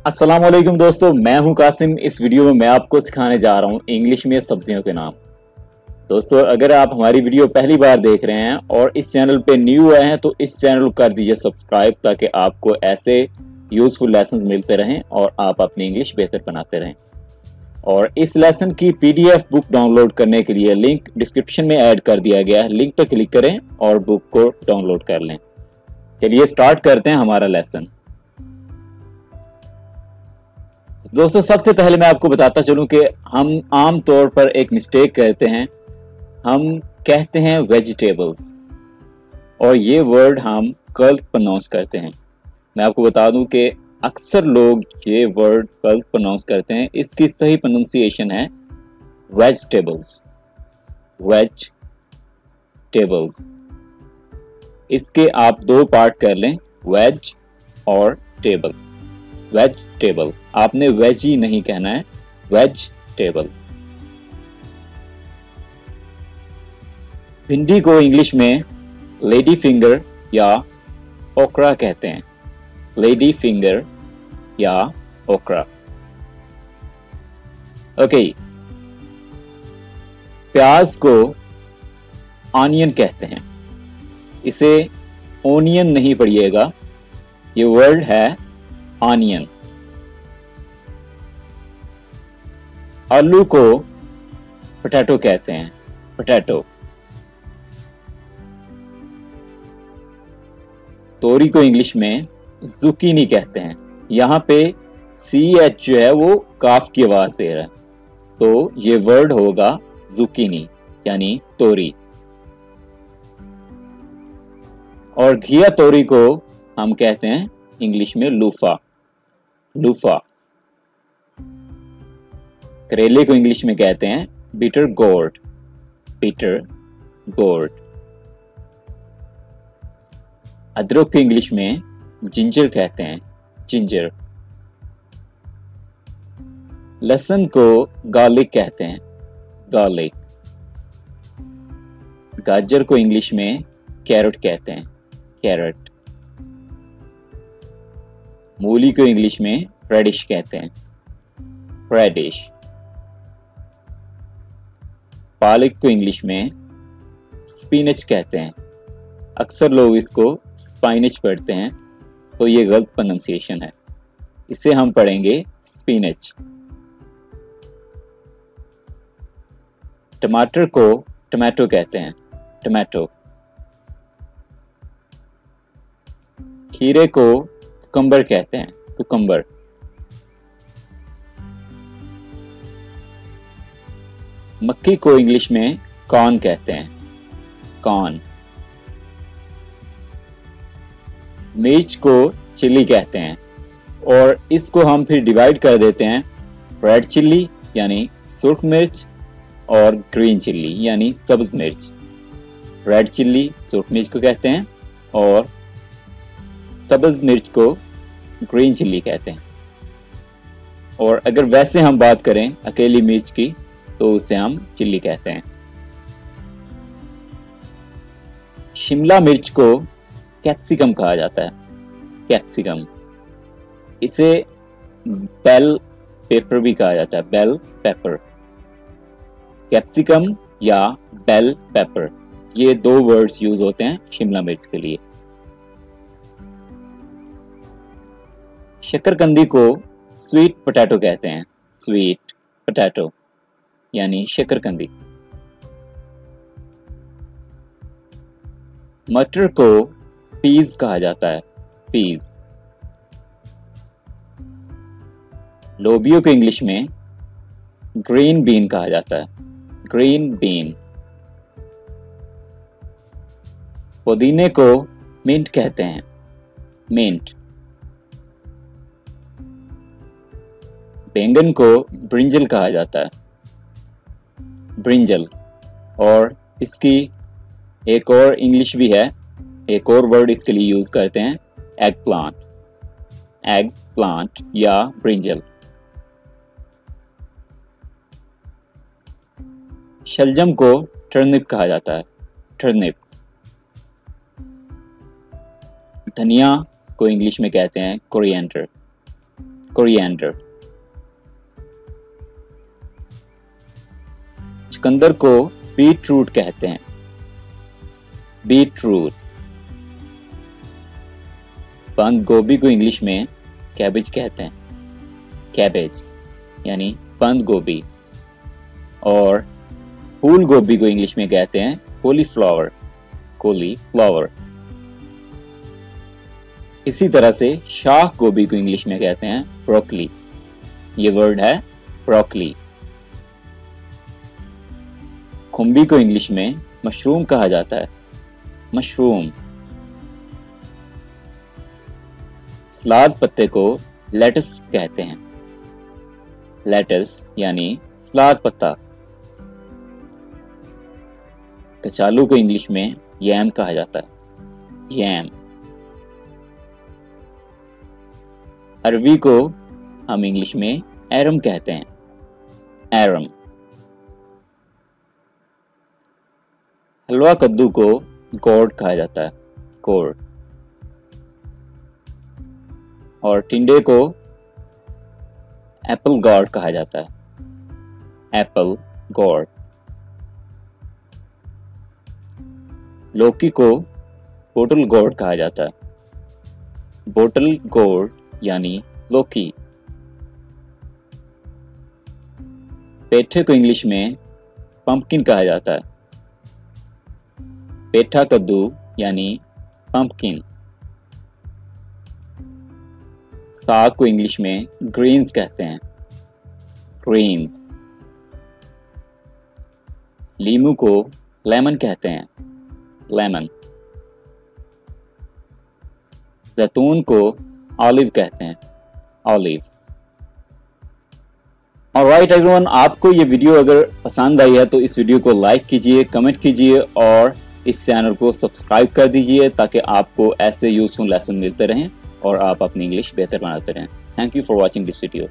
अस्सलाम वालेकुम दोस्तों, मैं हूं कासिम। इस वीडियो में मैं आपको सिखाने जा रहा हूं इंग्लिश में सब्जियों के नाम। दोस्तों, अगर आप हमारी वीडियो पहली बार देख रहे हैं और इस चैनल पे न्यू आए हैं तो इस चैनल को कर दीजिए सब्सक्राइब, ताकि आपको ऐसे यूजफुल लेसन्स मिलते रहें और आप अपनी इंग्लिश बेहतर बनाते रहें। और इस लेसन की पीडीएफ बुक डाउनलोड करने के लिए लिंक डिस्क्रिप्शन में ऐड कर दिया गया है। लिंक पर क्लिक करें और बुक को डाउनलोड कर लें। चलिए स्टार्ट करते हैं हमारा लेसन। दोस्तों, सबसे पहले मैं आपको बताता चलूं कि हम आम तौर पर एक मिस्टेक करते हैं। हम कहते हैं वेजिटेबल्स और ये वर्ड हम गलत प्रोनाउंस करते हैं। मैं आपको बता दूं कि अक्सर लोग ये वर्ड गलत प्रोनाउंस करते हैं। इसकी सही प्रोनाउंसिएशन है वेजिटेबल्स, वेजिटेबल्स। इसके आप दो पार्ट कर लें, वेज और टेबल। वेजिटेबल, आपने वेजी नहीं कहना है, वेजिटेबल। भिंडी को इंग्लिश में लेडी फिंगर या ओकरा कहते हैं। लेडी फिंगर या ओकरा। ओके, प्याज को ऑनियन कहते हैं। इसे ओनियन नहीं पढ़िएगा, ये वर्ड है ऑनियन। आलू को पोटैटो कहते हैं, पोटैटो। तोरी को इंग्लिश में जुकीनी कहते हैं। यहां पे CH जो है वो काफ की आवाज दे रहा है, तो ये वर्ड होगा जुकीनी यानी तोरी। और घिया तोरी को हम कहते हैं इंग्लिश में लूफा, लूफा। करेले को इंग्लिश में कहते हैं बिटर गोर्ड, बिटर गोर्ड। अदरक को इंग्लिश में जिंजर कहते हैं, जिंजर। लहसुन को गार्लिक कहते हैं, गार्लिक। गाजर को इंग्लिश में कैरेट कहते हैं, कैरेट। मूली को इंग्लिश में रेडिश कहते हैं, रेडिश। पालक को इंग्लिश में स्पिनच कहते हैं। अक्सर लोग इसको स्पाइनच पढ़ते हैं, तो ये गलत प्रोनाउंसिएशन है। इसे हम पढ़ेंगे स्पिनच। टमाटर को टमाटो कहते हैं, टमाटो। खीरे को कुकम्बर कहते हैं, कुकम्बर। मक्की को इंग्लिश में कॉर्न कहते हैं, कॉर्न। मिर्च को चिली कहते हैं और इसको हम फिर डिवाइड कर देते हैं, रेड चिल्ली यानी सुर्ख मिर्च और ग्रीन चिल्ली यानी सब्ज मिर्च। रेड चिल्ली सुर्ख मिर्च को कहते हैं और सब्ज मिर्च को ग्रीन चिल्ली कहते हैं। और अगर वैसे हम बात करें अकेली मिर्च की, तो उसे हम चिल्ली कहते हैं। शिमला मिर्च को कैप्सिकम कहा जाता है, कैप्सिकम। इसे बेल पेपर भी कहा जाता है, बेल पेपर। कैप्सिकम या बेल पेपर, ये दो वर्ड्स यूज होते हैं शिमला मिर्च के लिए। शकरकंदी को स्वीट पोटैटो कहते हैं, स्वीट पोटैटो यानी शकरकंदी। मटर को पीज कहा जाता है, पीज। लोबियो को इंग्लिश में ग्रीन बीन कहा जाता है, ग्रीन बीन। पुदीने को मिंट कहते हैं, मिंट। बैंगन को ब्रिंजल कहा जाता है, ब्रिंजल। और इसकी एक और इंग्लिश भी है, एक और वर्ड इसके लिए यूज करते हैं, एग प्लांट, एग प्लांट या ब्रिंजल। शलजम को टर्निप कहा जाता है, टर्निप। धनिया को इंग्लिश में कहते हैं कोरिएंडर, कोरिएंडर। चुकंदर को बीट रूट कहते हैं, बीट रूट। बंद गोभी को इंग्लिश में कैबेज कहते हैं, कैबेज यानी बंद गोभी। और फूल गोभी को इंग्लिश में कहते हैं कॉलीफ्लावर, कॉलीफ्लावर। इसी तरह से शाख गोभी को इंग्लिश में कहते हैं ब्रोकली, ये वर्ड है ब्रोकली। खुम्बी को इंग्लिश में मशरूम कहा जाता है, मशरूम। सलाद पत्ते को लेटस कहते हैं, लेटस यानी सलाद पत्ता। कचालू को इंग्लिश में यैम कहा जाता है, यैम। अरवी को हम इंग्लिश में एरम कहते हैं, एरम। हलवा कद्दू को गोर्ड कहा जाता है, गोर्ड। और टिंडे को एप्पल गॉर्ड कहा जाता है, एप्पल गॉर्ड। लौकी को बोटल गोर्ड कहा जाता है, बोटल गोर्ड यानी लौकी। पेठे को इंग्लिश में पंपकिन कहा जाता है, पेठा कद्दू यानी पंपकिन। साग को इंग्लिश में ग्रीन्स कहते हैं, ग्रीन्स। लीमू को लेमन कहते हैं, लेमन। जैतून को ऑलिव कहते हैं, ऑलिव। ऑलराइट एवरीवन, आपको ये वीडियो अगर पसंद आई है तो इस वीडियो को लाइक कीजिए, कमेंट कीजिए और इस चैनल को सब्सक्राइब कर दीजिए ताकि आपको ऐसे यूजफुल लेसन मिलते रहें और आप अपनी इंग्लिश बेहतर बनाते रहें। Thank you for watching this video.